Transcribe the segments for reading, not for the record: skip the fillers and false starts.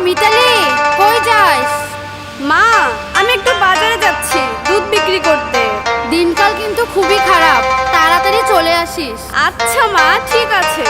মিতালি, কই যাস? মা, আমি একটু বাজারে যাচ্ছি দুধ বিক্রি করতে। দিনকাল কিন্তু খুবই খারাপ, তাড়াতাড়ি চলে আসিস। আচ্ছা মা, ঠিক আছে।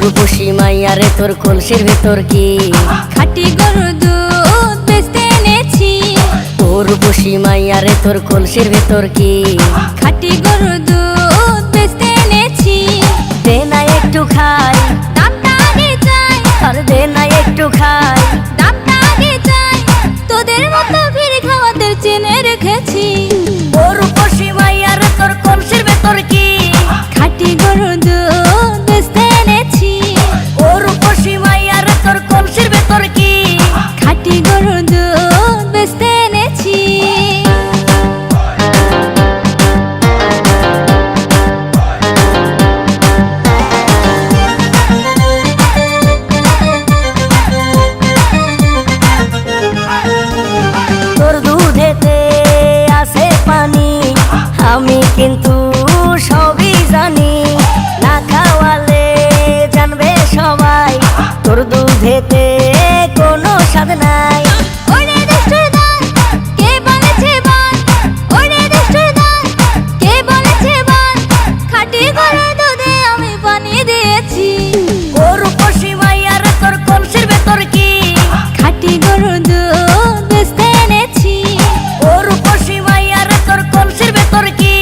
রূপসী মাইয়ারে তোর কলসির ভেতর কি খাঁটি গরুর দুধ বেচতে এনেছি। ও রূপসী মাইয়ারে তোর কলসির ভেতর কি খাঁটি গরুর দুধ বেচতে এনেছি। দে না একটু খাই, দামটা আগে চাই, আর দে না একটু খাই। দামটা আগে চাই, তোদের মতো ভিড় খাওয়াদের চেনে রেখেছি। ও রূপসী মাইয়ারে তোর কলসির ভেতর কি খাঁটি গরুর দুধ বেচতে এনেছি। ও রূপসী মাইয়ারে তোর কলসির ভেতর কি খাঁটি গরুর দুধ বেচতে এনেছি। তোর দুধেতে আছে পানি, আমি কিন্তু সবই জানি। না খাওয়ালে জানবে সবাই তোর দুধেতে কোনো স্বাদ নাই। ওরে দুষ্টুর দল, কে বলেছে বল? ওরে দুষ্টুর দল, কে বলেছে বল? খাঁটি গরুর দুধে আমি পানি দিয়েছি। ও রূপসী মাইয়ারে তোর কলসির ভেতর কি খাঁটি গরুর দুধ বেচতে এনেছি। ও রূপসী মাইয়ারে তোর কলসির ভেতর কি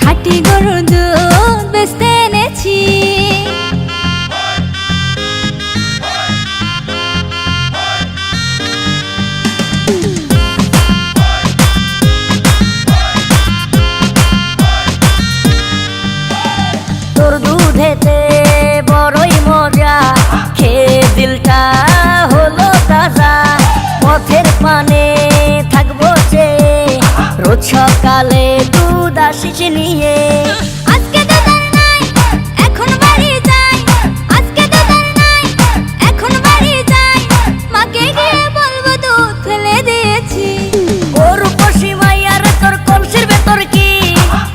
খাঁটি গরুর দুধ বেচতে এনেছি। তোর দুধেতে বড়ই মজা, খেয়ে দিলটা হলো তাজা। পথের পানে থাকবো যে রোজ সকালে দুধ আসিস নিয়ে। আজকে দুধ আর নাই, এখন বাড়ি যাই। আজকে দুধ আর নাই, এখন বাড়ি যাই। মাকে গিয়ে বলবো দুধ ফেলে দিয়েছি। ও রূপসী মাইয়ারে তোর কলসির ভেতর কি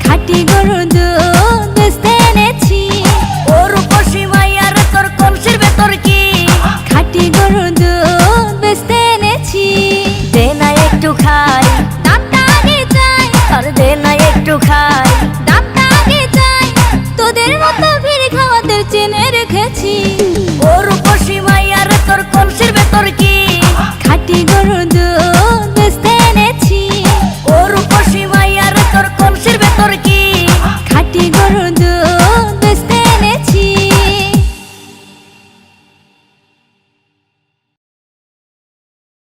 খাঁটি গরুর দুধ বেচতে এনেছি। ও রূপসী মাইয়ারে তোর কলসির ভেতর কি খাঁটি গরুর দুধ বেচতে এনেছি। দে না একটু খাই, দামটা আগে চাই, আর দে না একটু খাই। দামটা আগে চাই, তোদের মতো ভিড় খাওয়াদের চেনে রেখেছি। ও রূপসী মাইয়ারে তোর কলসির